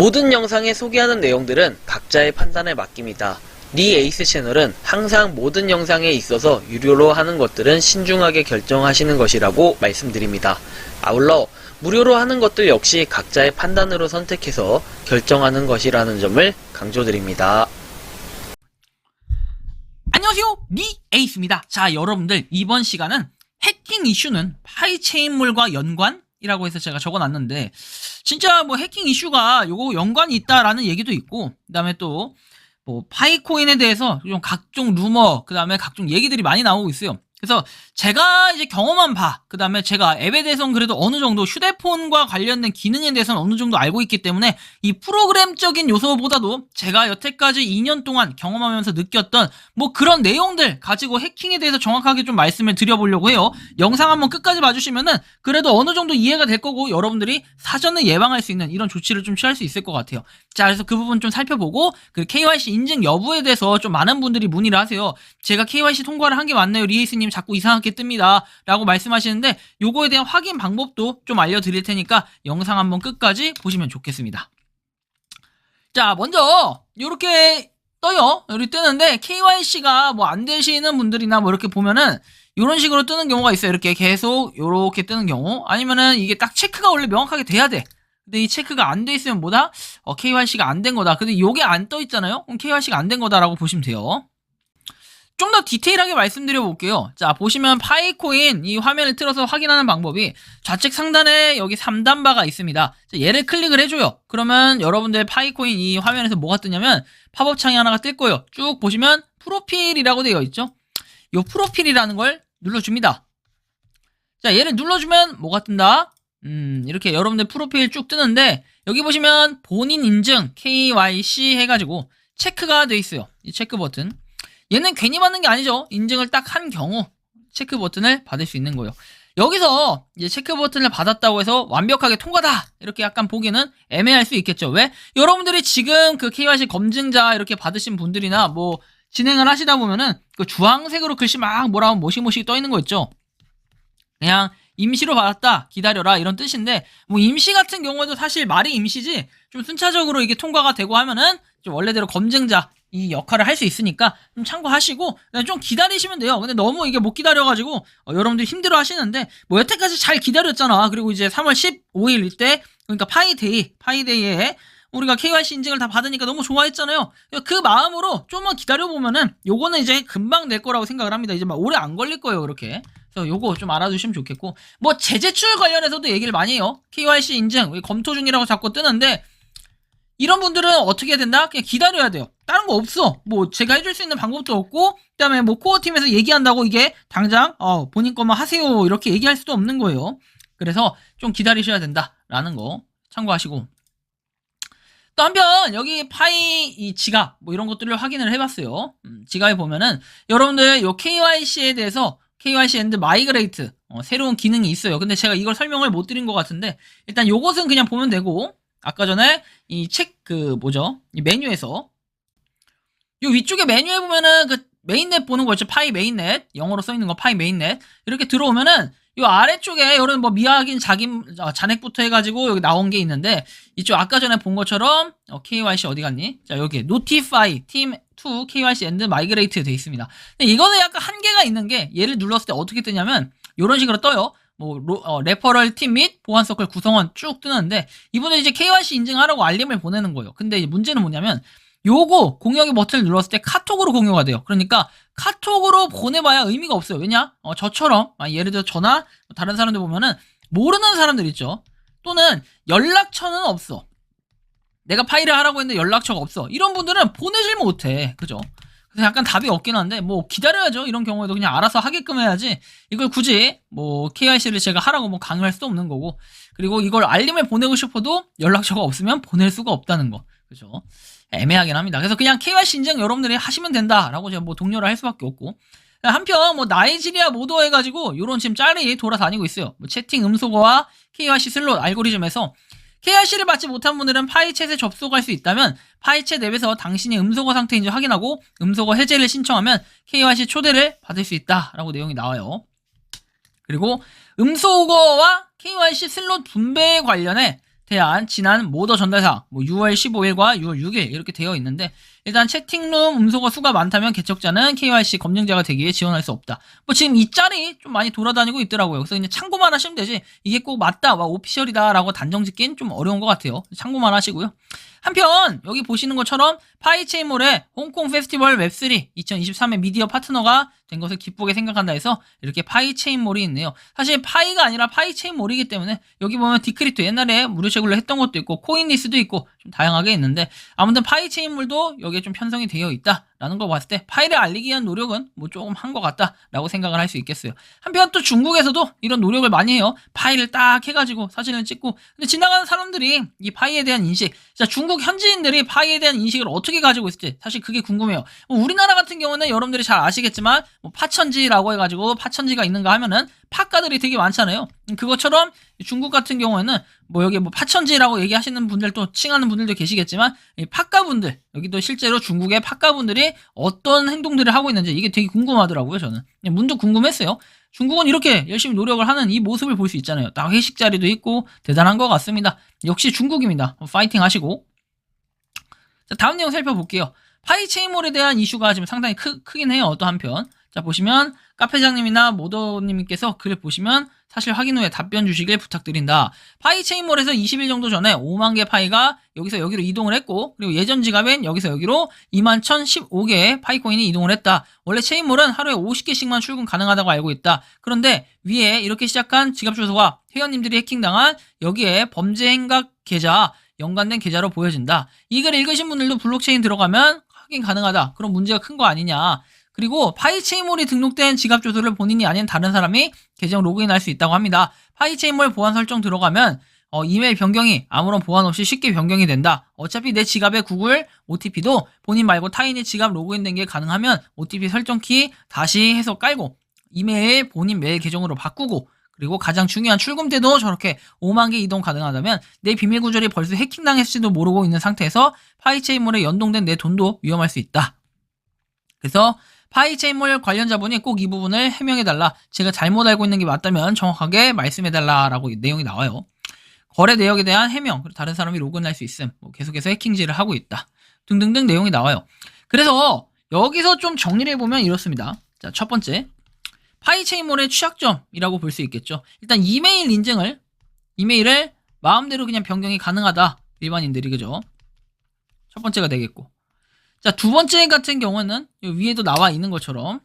모든 영상에 소개하는 내용들은 각자의 판단에 맡깁니다. 니 에이스 채널은 항상 모든 영상에 있어서 유료로 하는 것들은 신중하게 결정하시는 것이라고 말씀드립니다. 아울러 무료로 하는 것들 역시 각자의 판단으로 선택해서 결정하는 것이라는 점을 강조드립니다. 안녕하세요, 니 에이스입니다. 자, 여러분들, 이번 시간은 해킹 이슈는 파이체인몰과 연관이라고 해서 제가 적어놨는데, 진짜 뭐 해킹 이슈가 요거 연관이 있다라는 얘기도 있고, 그 다음에 또 뭐 파이코인에 대해서 좀 각종 루머, 그 다음에 각종 얘기들이 많이 나오고 있어요. 그래서 제가 이제 경험한 바, 그 다음에 제가 앱에 대해서는 그래도 어느 정도 휴대폰과 관련된 기능에 대해서는 어느 정도 알고 있기 때문에 이 프로그램적인 요소보다도 제가 여태까지 2년 동안 경험하면서 느꼈던 뭐 그런 내용들 가지고 해킹에 대해서 정확하게 좀 말씀을 드려보려고 해요. 영상 한번 끝까지 봐주시면은 그래도 어느 정도 이해가 될 거고 여러분들이 사전에 예방할 수 있는 이런 조치를 좀 취할 수 있을 것 같아요. 자, 그래서 그 부분 좀 살펴보고 그 KYC 인증 여부에 대해서 좀 많은 분들이 문의를 하세요. 제가 KYC 통과를 한 게 맞나요? 리에이스님 자꾸 이상하게 뜹니다 라고 말씀하시는데 요거에 대한 확인 방법도 좀 알려드릴 테니까 영상 한번 끝까지 보시면 좋겠습니다. 자, 먼저 요렇게 떠요. 여기 뜨는데 KYC가 뭐 안 되시는 분들이나 뭐 이렇게 보면은 요런 식으로 뜨는 경우가 있어요. 이렇게 계속 요렇게 뜨는 경우, 아니면은 이게 딱 체크가 원래 명확하게 돼야 돼. 근데 이 체크가 안 돼 있으면 뭐다? KYC가 안 된 거다. 근데 요게 안 떠 있잖아요? 그럼 KYC가 안 된 거다라고 보시면 돼요. 좀 더 디테일하게 말씀드려 볼게요. 자, 보시면 파이코인 이 화면을 틀어서 확인하는 방법이 좌측 상단에 여기 3단 바가 있습니다. 자, 얘를 클릭을 해줘요. 그러면 여러분들 파이코인 이 화면에서 뭐가 뜨냐면 팝업 창이 하나가 뜰 거예요. 쭉 보시면 프로필이라고 되어 있죠. 요 프로필이라는 걸 눌러줍니다. 자, 얘를 눌러주면 뭐가 뜬다? 이렇게 여러분들 프로필 쭉 뜨는데 여기 보시면 본인 인증 KYC 해가지고 체크가 돼 있어요. 이 체크 버튼. 얘는 괜히 받는 게 아니죠. 인증을 딱 한 경우 체크 버튼을 받을 수 있는 거예요. 여기서 이제 체크 버튼을 받았다고 해서 완벽하게 통과다 이렇게 약간 보기는 애매할 수 있겠죠. 왜? 여러분들이 지금 그 KYC 검증자 이렇게 받으신 분들이나 뭐 진행을 하시다 보면은 그 주황색으로 글씨 막 뭐라고 모시모시 떠 있는 거 있죠. 그냥 임시로 받았다 기다려라 이런 뜻인데, 뭐 임시 같은 경우에도 사실 말이 임시지 좀 순차적으로 이게 통과가 되고 하면은 좀 원래대로 검증자 이 역할을 할 수 있으니까 좀 참고하시고 좀 기다리시면 돼요. 근데 너무 이게 못 기다려가지고 여러분들이 힘들어 하시는데 뭐 여태까지 잘 기다렸잖아. 그리고 이제 3월 15일 이때 그러니까 파이데이에 우리가 KYC 인증을 다 받으니까 너무 좋아했잖아요. 그 마음으로 좀만 기다려보면은 요거는 이제 금방 될 거라고 생각을 합니다. 이제 막 오래 안 걸릴 거예요, 그렇게. 그래서 요거 좀 알아두시면 좋겠고, 뭐 재제출 관련해서도 얘기를 많이 해요. KYC 인증 검토 중이라고 자꾸 뜨는데 이런 분들은 어떻게 해야 된다? 그냥 기다려야 돼요. 다른 거 없어. 뭐 제가 해줄 수 있는 방법도 없고, 그다음에 뭐 코어팀에서 얘기한다고 이게 당장 본인 것만 하세요 이렇게 얘기할 수도 없는 거예요. 그래서 좀 기다리셔야 된다라는 거 참고하시고, 또 한편 여기 파이 이 지갑 뭐 이런 것들을 확인을 해봤어요. 지갑에 보면은 여러분들 요 KYC에 대해서 KYC 앤드 마이그레이트 새로운 기능이 있어요. 근데 제가 이걸 설명을 못 드린 것 같은데 일단 요것은 그냥 보면 되고, 아까 전에 이 이 메뉴에서 요 위쪽에 메뉴에 보면은 그 메인넷 보는 거 있죠. 파이 메인넷, 영어로 써 있는 거 파이 메인넷 이렇게 들어오면은 요 아래쪽에 이런 뭐 미확인 잔액부터 해가지고 여기 나온 게 있는데, 이쪽 아까 전에 본 것처럼 KYC 어디 갔니? 자, 여기 Notify Team to KYC and Migrate 돼 있습니다. 근데 이거는 약간 한계가 있는 게 얘를 눌렀을 때 어떻게 뜨냐면 이런 식으로 떠요. 뭐 레퍼럴 팀 및 보안 서클 구성원 쭉 뜨는데 이분은 이제 KYC 인증하라고 알림을 보내는 거예요. 근데 이제 문제는 뭐냐면 요거 공유하기 버튼을 눌렀을 때 카톡으로 공유가 돼요. 그러니까 카톡으로 보내봐야 의미가 없어요. 왜냐? 저처럼 예를 들어 저나 다른 사람들 보면은 모르는 사람들 있죠. 또는 연락처는 없어. 내가 파일을 하라고 했는데 연락처가 없어. 이런 분들은 보내질 못해. 그죠? 그래서 약간 답이 없긴 한데 뭐 기다려야죠. 이런 경우에도 그냥 알아서 하게끔 해야지 이걸 굳이 뭐 KYC를 제가 하라고 뭐 강요할 수도 없는 거고, 그리고 이걸 알림을 보내고 싶어도 연락처가 없으면 보낼 수가 없다는 거. 그죠? 애매하긴 합니다. 그래서 그냥 KYC 인증 여러분들이 하시면 된다라고 제가 뭐 독려를 할 수밖에 없고, 한편 뭐 나이지리아 모더 해가지고 요런 지금 짤이 돌아다니고 있어요. 뭐 채팅 음소거와 KYC 슬롯 알고리즘에서 KYC를 받지 못한 분들은 파이챗에 접속할 수 있다면 파이챗 앱에서 당신이 음소거 상태인지 확인하고 음소거 해제를 신청하면 KYC 초대를 받을 수 있다라고 내용이 나와요. 그리고 음소거와 KYC 슬롯 분배에 관련해 대한 지난 모더 전달사항 6월 15일과 6월 6일 이렇게 되어 있는데, 일단 채팅룸 음소거 수가 많다면 개척자는 KYC 검증자가 되기 위해 지원할 수 없다. 뭐 지금 이 짤이 좀 많이 돌아다니고 있더라고요. 그래서 그냥 참고만 하시면 되지, 이게 꼭 맞다, 오피셜이다 라고 단정 짓긴 좀 어려운 것 같아요. 참고만 하시고요. 한편 여기 보시는 것처럼 파이체인몰에 홍콩 페스티벌 웹3 2023의 미디어 파트너가 된 것을 기쁘게 생각한다 해서 이렇게 파이체인몰이 있네요. 사실 파이가 아니라 파이체인몰이기 때문에 여기 보면 디크립토 옛날에 무료 채굴로 했던 것도 있고 코인리스도 있고 좀 다양하게 있는데, 아무튼 파이체인몰도 여기에 좀 편성이 되어 있다라는 걸 봤을 때 파이를 알리기 위한 노력은 뭐 조금 한 것 같다라고 생각을 할 수 있겠어요. 한편 또 중국에서도 이런 노력을 많이 해요. 파이를 딱 해가지고 사진을 찍고. 근데 지나가는 사람들이 이 파이에 대한 인식, 자, 중국 현지인들이 파이에 대한 인식을 어떻게 가지고 있을지 사실 그게 궁금해요. 뭐 우리나라 같은 경우는 여러분들이 잘 아시겠지만 뭐 파천지라고 해가지고 파천지가 있는가 하면은 파가들이 되게 많잖아요. 그것처럼 중국 같은 경우에는 뭐 여기 뭐 파천지라고 얘기하시는 분들도 칭하는 분들도 계시겠지만, 이 파가분들, 여기도 실제로 중국의 파가분들이 어떤 행동들을 하고 있는지 이게 되게 궁금하더라고요. 저는 그냥 문득 궁금했어요. 중국은 이렇게 열심히 노력을 하는 이 모습을 볼 수 있잖아요. 딱 회식 자리도 있고 대단한 것 같습니다. 역시 중국입니다. 파이팅 하시고. 자, 다음 내용 살펴볼게요. 파이체인몰에 대한 이슈가 지금 상당히 크긴 해요. 또 한편. 자, 보시면 카페장님이나 모더님께서 글을 보시면 사실 확인 후에 답변 주시길 부탁드린다. 파이체인몰에서 20일 정도 전에 5만 개 파이가 여기서 여기로 이동을 했고, 그리고 예전 지갑엔 여기서 여기로 21,015개의 파이코인이 이동을 했다. 원래 체인몰은 하루에 50개씩만 출금 가능하다고 알고 있다. 그런데 위에 이렇게 시작한 지갑 주소가 회원님들이 해킹당한 여기에 범죄 행각 계좌, 연관된 계좌로 보여진다. 이 글 읽으신 분들도 블록체인 들어가면 확인 가능하다. 그럼 문제가 큰 거 아니냐. 그리고 파이체인몰이 등록된 지갑 주소를 본인이 아닌 다른 사람이 계정 로그인할 수 있다고 합니다. 파이체인몰 보안 설정 들어가면 이메일 변경이 아무런 보안 없이 쉽게 변경이 된다. 어차피 내 지갑의 구글 OTP도 본인 말고 타인의 지갑 로그인된 게 가능하면 OTP 설정키 다시 해서 깔고 이메일 본인 메일 계정으로 바꾸고, 그리고 가장 중요한 출금 때도 저렇게 5만 개 이동 가능하다면 내 비밀 구절이 벌써 해킹당했을지도 모르고 있는 상태에서 파이체인몰에 연동된 내 돈도 위험할 수 있다. 그래서 파이체인몰 관련자분이 꼭 이 부분을 해명해달라. 제가 잘못 알고 있는 게 맞다면 정확하게 말씀해달라라고 내용이 나와요. 거래 내역에 대한 해명, 그리고 다른 사람이 로그인할 수 있음, 뭐 계속해서 해킹질을 하고 있다 등등등 내용이 나와요. 그래서 여기서 좀 정리를 해보면 이렇습니다. 자, 첫 번째, 파이체인몰의 취약점이라고 볼 수 있겠죠. 일단 이메일을 마음대로 그냥 변경이 가능하다. 일반인들이, 그죠? 첫 번째가 되겠고. 자, 두 번째 같은 경우는 위에도 나와 있는 것처럼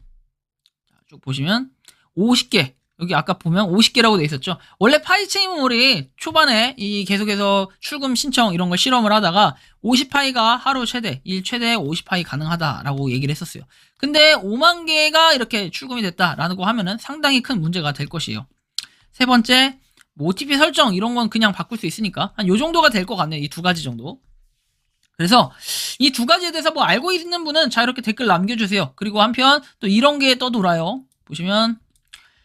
쭉 보시면 50개, 여기 아까 보면 50개라고 돼 있었죠. 원래 파이체인몰이 초반에 이 계속해서 출금 신청 이런 걸 실험을 하다가 50파이가 하루 최대 50파이 가능하다라고 얘기를 했었어요. 근데 5만 개가 이렇게 출금이 됐다라고 하면은 상당히 큰 문제가 될 것이에요. 세 번째, 뭐 OTP 설정 이런 건 그냥 바꿀 수 있으니까 한 요 정도가 될 것 같네요. 이 두 가지 정도. 그래서 이 두 가지에 대해서 뭐 알고 있는 분은 자, 이렇게 댓글 남겨주세요. 그리고 한편 또 이런 게 떠돌아요. 보시면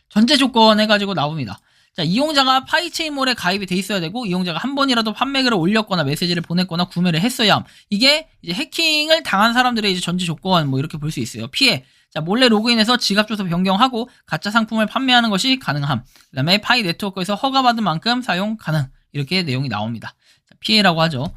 전제 조건 해가지고 나옵니다. 자, 이용자가 파이체인몰에 가입이 돼 있어야 되고, 이용자가 한 번이라도 판매글을 올렸거나 메시지를 보냈거나 구매를 했어야 함. 이게 이제 해킹을 당한 사람들의 이제 전제 조건 뭐 이렇게 볼 수 있어요. 피해. 자, 몰래 로그인해서 지갑 주소 변경하고 가짜 상품을 판매하는 것이 가능함. 그 다음에 파이 네트워크에서 허가받은 만큼 사용 가능. 이렇게 내용이 나옵니다. 자, 피해라고 하죠.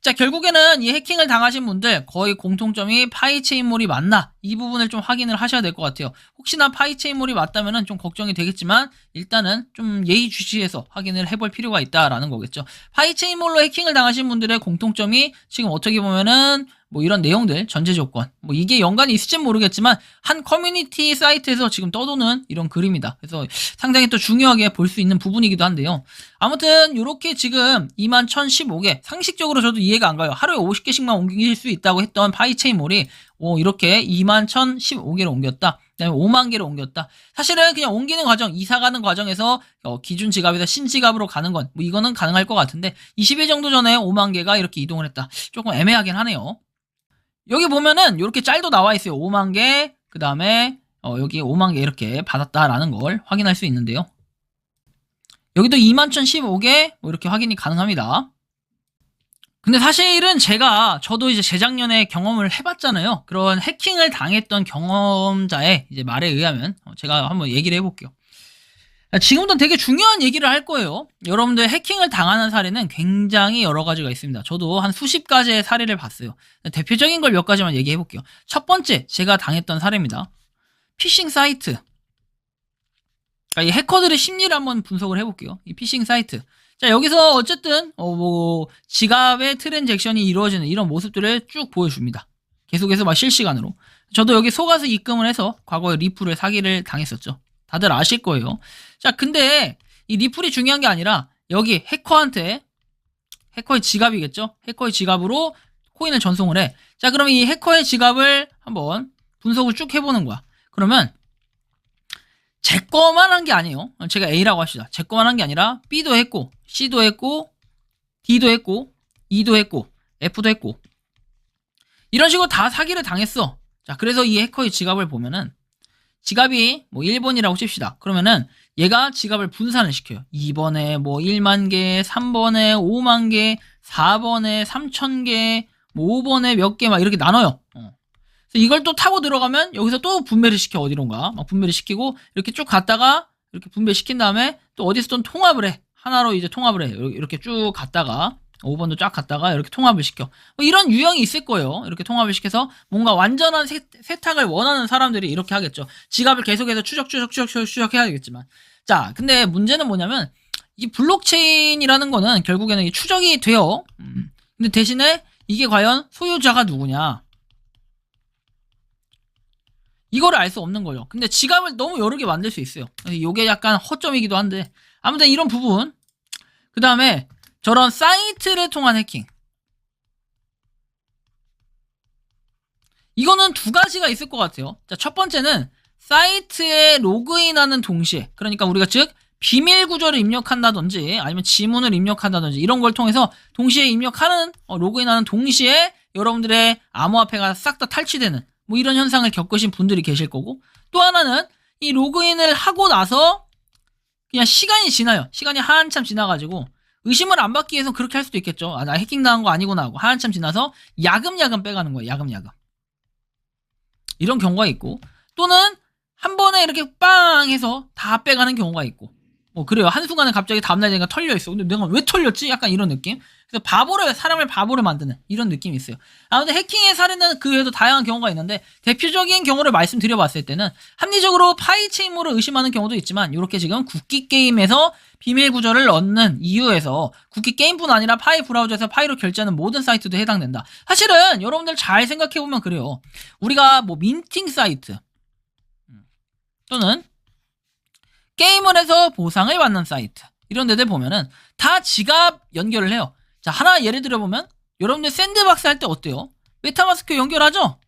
자, 결국에는 이 해킹을 당하신 분들 거의 공통점이 파이체인몰이 맞나? 이 부분을 좀 확인을 하셔야 될 것 같아요. 혹시나 파이체인몰이 맞다면은 좀 걱정이 되겠지만 일단은 좀 예의주시해서 확인을 해볼 필요가 있다라는 거겠죠. 파이체인몰로 해킹을 당하신 분들의 공통점이 지금 어떻게 보면은 뭐 이런 내용들, 전제 조건, 뭐 이게 연관이 있을지는 모르겠지만 한 커뮤니티 사이트에서 지금 떠도는 이런 글입니다. 그래서 상당히 또 중요하게 볼 수 있는 부분이기도 한데요. 아무튼 이렇게 지금 21,015개, 상식적으로 저도 이해가 안 가요. 하루에 50개씩만 옮길 수 있다고 했던 파이체인몰이 이렇게 21,015개로 옮겼다. 그다음에 5만 개로 옮겼다. 사실은 그냥 옮기는 과정, 이사 가는 과정에서 기준 지갑에서 신지갑으로 가는 건 뭐 이거는 가능할 것 같은데 20일 정도 전에 5만 개가 이렇게 이동을 했다. 조금 애매하긴 하네요. 여기 보면은 이렇게 짤도 나와 있어요. 5만 개, 그 다음에 여기 5만 개 이렇게 받았다라는 걸 확인할 수 있는데요. 여기도 21,015개 뭐 이렇게 확인이 가능합니다. 근데 사실은 저도 이제 재작년에 경험을 해봤잖아요. 그런 해킹을 당했던 경험자의 이제 말에 의하면 제가 한번 얘기를 해볼게요. 지금부터 되게 중요한 얘기를 할 거예요. 여러분들 해킹을 당하는 사례는 굉장히 여러 가지가 있습니다. 저도 한 수십 가지의 사례를 봤어요. 대표적인 걸 몇 가지만 얘기해 볼게요. 첫 번째, 제가 당했던 사례입니다. 피싱 사이트. 그러니까 이 해커들의 심리를 한번 분석을 해볼게요. 이 피싱 사이트. 자, 여기서 어쨌든 지갑의 트랜잭션이 이루어지는 이런 모습들을 쭉 보여줍니다. 계속해서 막 실시간으로. 저도 여기 속아서 입금을 해서 과거에 리플을 사기를 당했었죠. 다들 아실 거예요. 자, 근데 이 리플이 중요한 게 아니라 여기 해커의 지갑이겠죠? 해커의 지갑으로 코인을 전송을 해. 자, 그러면 이 해커의 지갑을 한번 분석을 쭉 해보는 거야. 그러면 제 거만 한 게 아니에요. 제가 A라고 합시다. 제 거만 한 게 아니라 B도 했고, C도 했고, D도 했고, E도 했고, F도 했고. 이런 식으로 다 사기를 당했어. 자, 그래서 이 해커의 지갑을 보면은 지갑이 뭐 1번이라고 칩시다. 그러면은 얘가 지갑을 분산을 시켜요. 2번에 뭐 1만 개, 3번에 5만 개, 4번에 3천 개, 뭐 5번에 몇 개 막 이렇게 나눠요. 그래서 이걸 또 타고 들어가면 여기서 또 분배를 시켜. 어디론가 막 분배를 시키고 이렇게 쭉 갔다가 이렇게 분배시킨 다음에 또 어디서 또 통합을 해. 하나로 이제 통합을 해. 이렇게 쭉 갔다가 5번도 쫙 갔다가 이렇게 통합을 시켜. 뭐 이런 유형이 있을 거예요. 이렇게 통합을 시켜서 뭔가 완전한 세탁을 원하는 사람들이 이렇게 하겠죠. 지갑을 계속해서 추적 해야 되겠지만. 자, 근데 문제는 뭐냐면 이 블록체인이라는 거는 결국에는 이 추적이 돼요. 근데 대신에 이게 과연 소유자가 누구냐? 이거를 알 수 없는 거죠. 근데 지갑을 너무 여러 개 만들 수 있어요. 이게 약간 허점이기도 한데 아무튼 이런 부분. 그 다음에 저런 사이트를 통한 해킹. 이거는 두 가지가 있을 것 같아요. 자, 첫 번째는 사이트에 로그인하는 동시에, 그러니까 우리가 즉 비밀 구조를 입력한다든지 아니면 지문을 입력한다든지 이런 걸 통해서 동시에 입력하는 로그인하는 동시에 여러분들의 암호화폐가 싹 다 탈취되는 뭐 이런 현상을 겪으신 분들이 계실 거고, 또 하나는 이 로그인을 하고 나서 그냥 시간이 지나요. 시간이 한참 지나가지고 의심을 안 받기 위해서 그렇게 할 수도 있겠죠. 아, 나 해킹당한 거 아니구나 하고 한참 지나서 야금야금 빼가는 거예요. 야금야금. 이런 경우가 있고, 또는 한 번에 이렇게 빵 해서 다 빼가는 경우가 있고, 뭐 그래요. 한순간에 갑자기 다음날 되니까 털려있어. 근데 내가 왜 털렸지? 약간 이런 느낌. 그래서 사람을 바보로 만드는 이런 느낌이 있어요. 아무튼 해킹의 사례는 그 외에도 다양한 경우가 있는데, 대표적인 경우를 말씀드려봤을 때는 합리적으로 파이체인몰을 의심하는 경우도 있지만, 이렇게 지금 국기 게임에서 비밀 구조를 넣는 이유에서 국기 게임뿐 아니라 파이 브라우저에서 파이로 결제하는 모든 사이트도 해당된다. 사실은 여러분들 잘 생각해보면 그래요. 우리가 뭐 민팅 사이트 또는 게임을 해서 보상을 받는 사이트, 이런 데들 보면은 다 지갑 연결을 해요. 자, 하나 예를 들어보면 여러분들 샌드박스 할 때 어때요? 메타마스크 연결하죠?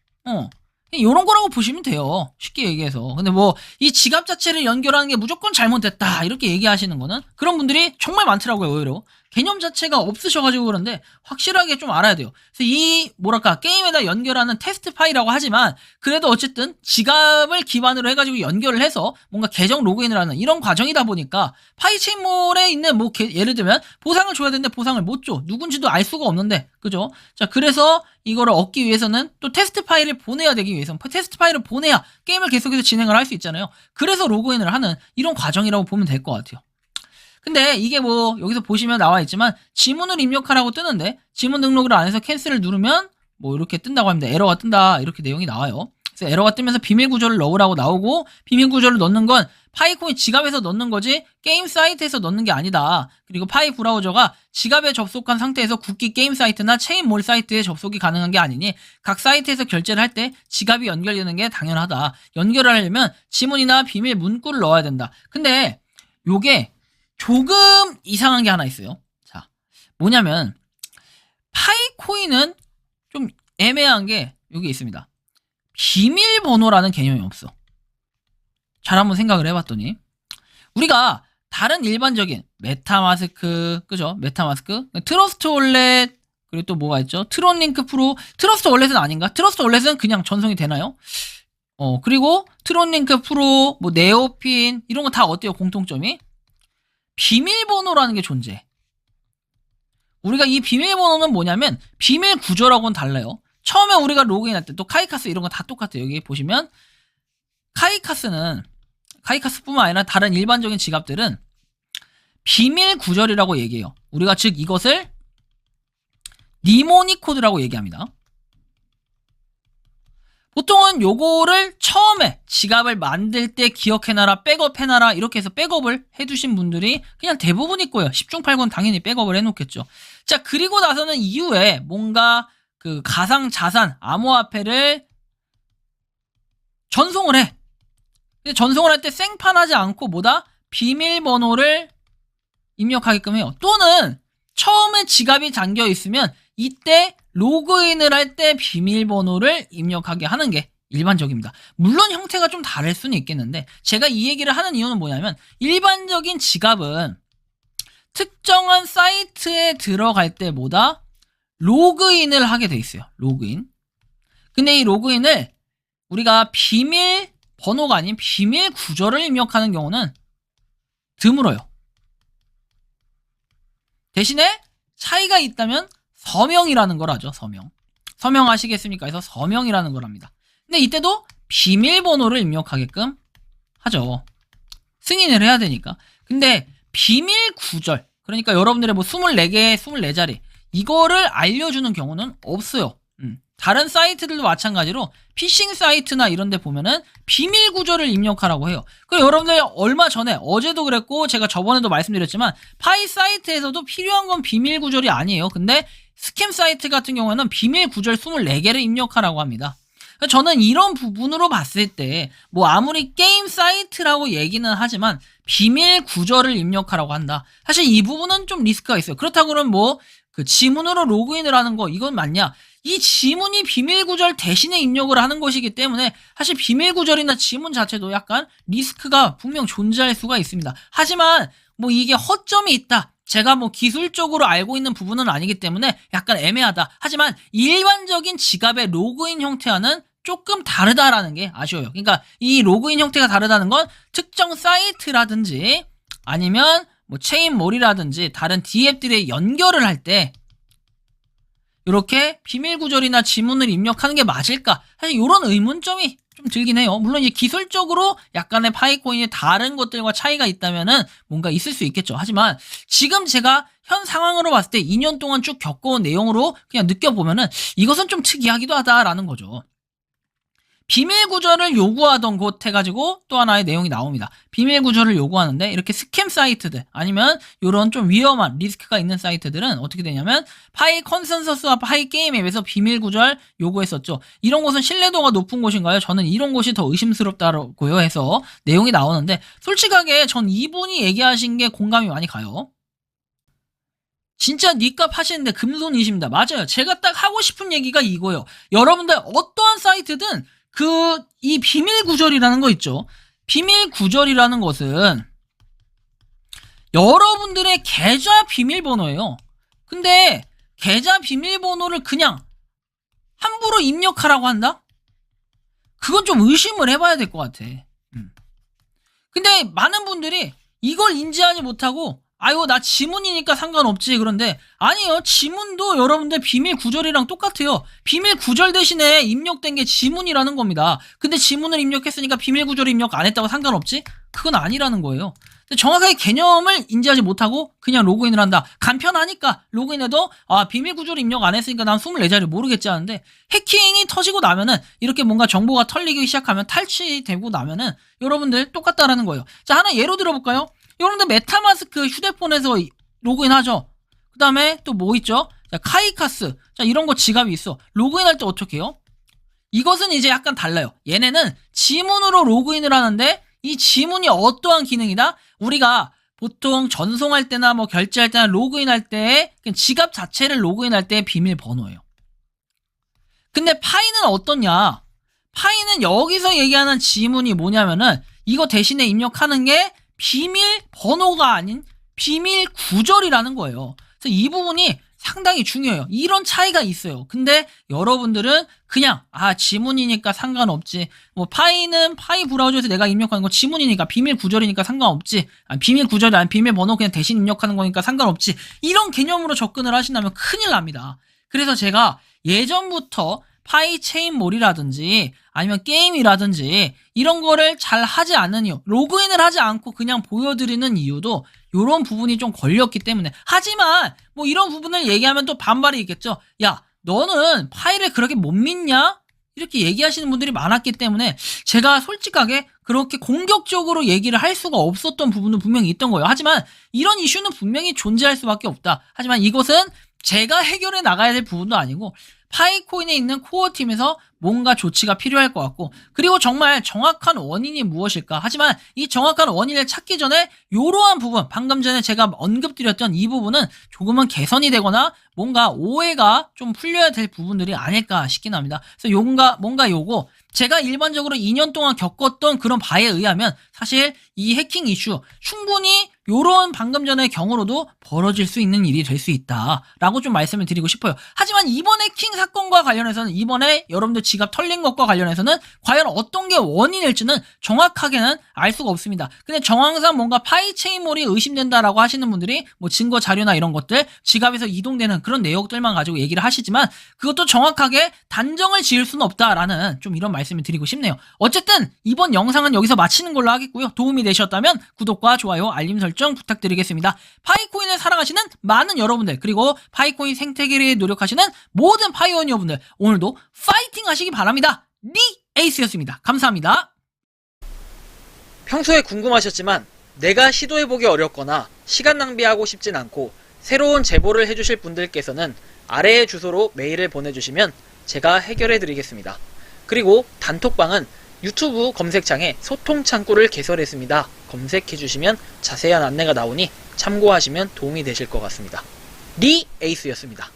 요런 거라고 보시면 돼요. 쉽게 얘기해서. 근데 뭐 이 지갑 자체를 연결하는 게 무조건 잘못됐다 이렇게 얘기하시는 거는 그런 분들이 정말 많더라고요. 의외로 개념 자체가 없으셔가지고 그런데 확실하게 좀 알아야 돼요. 그래서 이 뭐랄까 게임에다 연결하는 테스트 파일이라고 하지만 그래도 어쨌든 지갑을 기반으로 해가지고 연결을 해서 뭔가 계정 로그인을 하는 이런 과정이다 보니까 파이체인몰에 있는 뭐 예를 들면 보상을 줘야 되는데 보상을 못 줘. 누군지도 알 수가 없는데, 그죠? 자, 그래서 이거를 얻기 위해서는 또 테스트 파일을 보내야 되기 위해서 테스트 파일을 보내야 게임을 계속해서 진행을 할 수 있잖아요. 그래서 로그인을 하는 이런 과정이라고 보면 될 것 같아요. 근데 이게 뭐 여기서 보시면 나와 있지만 지문을 입력하라고 뜨는데 지문 등록을 안 해서 캔슬을 누르면 뭐 이렇게 뜬다고 합니다. 에러가 뜬다 이렇게 내용이 나와요. 그래서 에러가 뜨면서 비밀 구조를 넣으라고 나오고, 비밀 구조를 넣는 건 파이코인 지갑에서 넣는 거지 게임 사이트에서 넣는 게 아니다. 그리고 파이 브라우저가 지갑에 접속한 상태에서 국기 게임 사이트나 체인몰 사이트에 접속이 가능한 게 아니니 각 사이트에서 결제를 할 때 지갑이 연결되는 게 당연하다. 연결을 하려면 지문이나 비밀 문구를 넣어야 된다. 근데 요게 조금 이상한 게 하나 있어요. 자, 뭐냐면 파이코인은 좀 애매한 게 여기 있습니다. 비밀번호라는 개념이 없어. 잘 한번 생각을 해봤더니 우리가 다른 일반적인 메타마스크, 그죠? 메타마스크, 트러스트 월렛, 그리고 또 뭐가 있죠? 트론링크 프로. 트러스트 월렛은 아닌가? 트러스트 월렛은 그냥 전송이 되나요? 그리고 트론링크 프로, 뭐 네오핀 이런 거 다 어때요? 공통점이 비밀번호라는 게 존재해. 우리가 이 비밀번호는 뭐냐면 비밀 구조라고는 달라요. 처음에 우리가 로그인할 때 또 카이카스 이런 거 다 똑같아요. 여기 보시면 카이카스는 카이카스뿐만 아니라 다른 일반적인 지갑들은 비밀 구절이라고 얘기해요. 우리가 즉 이것을 니모닉 코드라고 얘기합니다. 보통은 요거를 처음에 지갑을 만들 때 기억해놔라, 백업해놔라 이렇게 해서 백업을 해두신 분들이 그냥 대부분 있고요. 10중 8군 당연히 백업을 해놓겠죠. 자, 그리고 나서는 이후에 뭔가 그 가상자산, 암호화폐를 전송을 해. 근데 전송을 할 때 생판하지 않고 뭐다? 비밀번호를 입력하게끔 해요. 또는 처음에 지갑이 잠겨 있으면 이때 로그인을 할 때 비밀번호를 입력하게 하는 게 일반적입니다. 물론 형태가 좀 다를 수는 있겠는데 제가 이 얘기를 하는 이유는 뭐냐면 일반적인 지갑은 특정한 사이트에 들어갈 때 뭐다? 로그인을 하게 돼 있어요. 로그인. 근데 이 로그인을 우리가 비밀번호가 아닌 비밀 구절을 입력하는 경우는 드물어요. 대신에 차이가 있다면 서명이라는 걸 하죠. 서명 아시겠습니까? 그래서 서명이라는 걸 합니다. 근데 이때도 비밀번호를 입력하게끔 하죠. 승인을 해야 되니까. 근데 비밀 구절, 그러니까 여러분들의 뭐 24개, 24자리 이거를 알려주는 경우는 없어요. 다른 사이트들도 마찬가지로 피싱 사이트나 이런 데 보면은 비밀 구절을 입력하라고 해요. 그리고 여러분들 얼마 전에 어제도 그랬고 제가 저번에도 말씀드렸지만 파이 사이트에서도 필요한 건 비밀 구절이 아니에요. 근데 스캠 사이트 같은 경우에는 비밀 구절 24개를 입력하라고 합니다. 저는 이런 부분으로 봤을 때 뭐 아무리 게임 사이트라고 얘기는 하지만 비밀 구절을 입력하라고 한다. 사실 이 부분은 좀 리스크가 있어요. 그렇다고 그러면 뭐 그 지문으로 로그인을 하는 거 이건 맞냐? 이 지문이 비밀 구절 대신에 입력을 하는 것이기 때문에 사실 비밀 구절이나 지문 자체도 약간 리스크가 분명 존재할 수가 있습니다. 하지만 뭐 이게 허점이 있다. 제가 뭐 기술적으로 알고 있는 부분은 아니기 때문에 약간 애매하다. 하지만 일반적인 지갑의 로그인 형태와는 조금 다르다라는 게 아쉬워요. 그러니까 이 로그인 형태가 다르다는 건 특정 사이트라든지 아니면 뭐 체인몰이라든지 다른 D앱들에 연결을 할 때 이렇게 비밀 구절이나 지문을 입력하는 게 맞을까? 사실 이런 의문점이 좀 들긴 해요. 물론 이제 기술적으로 약간의 파이코인이 다른 것들과 차이가 있다면은 뭔가 있을 수 있겠죠. 하지만 지금 제가 현 상황으로 봤을 때 2년 동안 쭉 겪어온 내용으로 그냥 느껴보면은 이것은 좀 특이하기도 하다라는 거죠. 비밀 구절을 요구하던 곳 해가지고 또 하나의 내용이 나옵니다. 비밀 구절을 요구하는데 이렇게 스캠 사이트들 아니면 이런 좀 위험한 리스크가 있는 사이트들은 어떻게 되냐면 파이 컨센서스와 파이 게임 앱에서 비밀 구절 요구했었죠. 이런 곳은 신뢰도가 높은 곳인가요? 저는 이런 곳이 더 의심스럽다고요 해서 내용이 나오는데 솔직하게 전 이분이 얘기하신 게 공감이 많이 가요. 진짜 니값 하시는데 금손이십니다. 맞아요. 제가 딱 하고 싶은 얘기가 이거예요. 여러분들 어떠한 사이트든 이 비밀 구절이라는 거 있죠. 비밀 구절이라는 것은 여러분들의 계좌 비밀번호예요. 근데 계좌 비밀번호를 그냥 함부로 입력하라고 한다? 그건 좀 의심을 해봐야 될 것 같아. 근데 많은 분들이 이걸 인지하지 못하고 아유 나 지문이니까 상관없지 그런데 아니요 지문도 여러분들 비밀 구절이랑 똑같아요. 비밀 구절 대신에 입력된 게 지문이라는 겁니다. 근데 지문을 입력했으니까 비밀 구절을 입력 안 했다고 상관없지? 그건 아니라는 거예요. 정확하게 개념을 인지하지 못하고 그냥 로그인을 한다. 간편하니까 로그인해도 비밀 구절 입력 안 했으니까 난 24자리 모르겠지 하는데 해킹이 터지고 나면은 이렇게 뭔가 정보가 털리기 시작하면 탈취되고 나면은 여러분들 똑같다라는 거예요. 자 하나 예로 들어볼까요? 여러분들 메타마스크 휴대폰에서 로그인 하죠. 그 다음에 또 뭐 있죠? 자, 카이카스. 자, 이런 거 지갑이 있어. 로그인 할 때 어떻게 해요? 이것은 이제 약간 달라요. 얘네는 지문으로 로그인을 하는데 이 지문이 어떠한 기능이다? 우리가 보통 전송할 때나 뭐 결제할 때나 로그인 할 때 지갑 자체를 로그인 할 때의 비밀번호예요. 근데 파이는 어떠냐? 파이는 여기서 얘기하는 지문이 뭐냐면은 이거 대신에 입력하는 게 비밀번호가 아닌 비밀 구절이라는 거예요. 그래서 이 부분이 상당히 중요해요. 이런 차이가 있어요. 근데 여러분들은 그냥 지문이니까 상관없지. 뭐 파이는 파이 브라우저에서 내가 입력하는 거 지문이니까 비밀 구절이니까 상관없지. 비밀 구절이 아닌 비밀번호 그냥 대신 입력하는 거니까 상관없지. 이런 개념으로 접근을 하신다면 큰일 납니다. 그래서 제가 예전부터 파이체인몰이라든지 아니면 게임이라든지 이런 거를 잘 하지 않는 이유, 로그인을 하지 않고 그냥 보여드리는 이유도 이런 부분이 좀 걸렸기 때문에. 하지만 뭐 이런 부분을 얘기하면 또 반발이 있겠죠. 야, 너는 파일을 그렇게 못 믿냐? 이렇게 얘기하시는 분들이 많았기 때문에 제가 솔직하게 그렇게 공격적으로 얘기를 할 수가 없었던 부분은 분명히 있던 거예요. 하지만 이런 이슈는 분명히 존재할 수밖에 없다. 하지만 이것은 제가 해결해 나가야 될 부분도 아니고 파이코인에 있는 코어팀에서 뭔가 조치가 필요할 것 같고, 그리고 정말 정확한 원인이 무엇일까. 하지만 이 정확한 원인을 찾기 전에 이러한 부분, 방금 전에 제가 언급드렸던 이 부분은 조금은 개선이 되거나 뭔가 오해가 좀 풀려야 될 부분들이 아닐까 싶긴 합니다. 그래서 뭔가 요거 제가 일반적으로 2년 동안 겪었던 그런 바에 의하면 사실 이 해킹 이슈 충분히 요런 방금 전의 경우로도 벌어질 수 있는 일이 될 수 있다라고 좀 말씀을 드리고 싶어요. 하지만 이번 해킹 사건과 관련해서는, 이번에 여러분들 지갑 털린 것과 관련해서는 과연 어떤 게 원인일지는 정확하게는 알 수가 없습니다. 근데 정황상 뭔가 파이체인몰이 의심된다라고 하시는 분들이 뭐 증거 자료나 이런 것들, 지갑에서 이동되는 그런 내역들만 가지고 얘기를 하시지만 그것도 정확하게 단정을 지을 수는 없다라는 좀 이런 말씀을 드리고 싶네요. 어쨌든 이번 영상은 여기서 마치는 걸로 하겠고요. 도움이 되셨다면 구독과 좋아요, 알림 설정 부탁드리겠습니다. 파이코인을 사랑하시는 많은 여러분들, 그리고 파이코인 생태계를 위해 노력하시는 모든 파이오니어분들, 오늘도 파이팅 하시기 바랍니다. 니 에이스였습니다. 감사합니다. 평소에 궁금하셨지만 내가 시도해보기 어렵거나 시간 낭비하고 싶진 않고 새로운 제보를 해주실 분들께서는 아래의 주소로 메일을 보내주시면 제가 해결해드리겠습니다. 그리고 단톡방은 유튜브 검색창에 소통 창구를 개설했습니다. 검색해주시면 자세한 안내가 나오니 참고하시면 도움이 되실 것 같습니다. 리 에이스였습니다.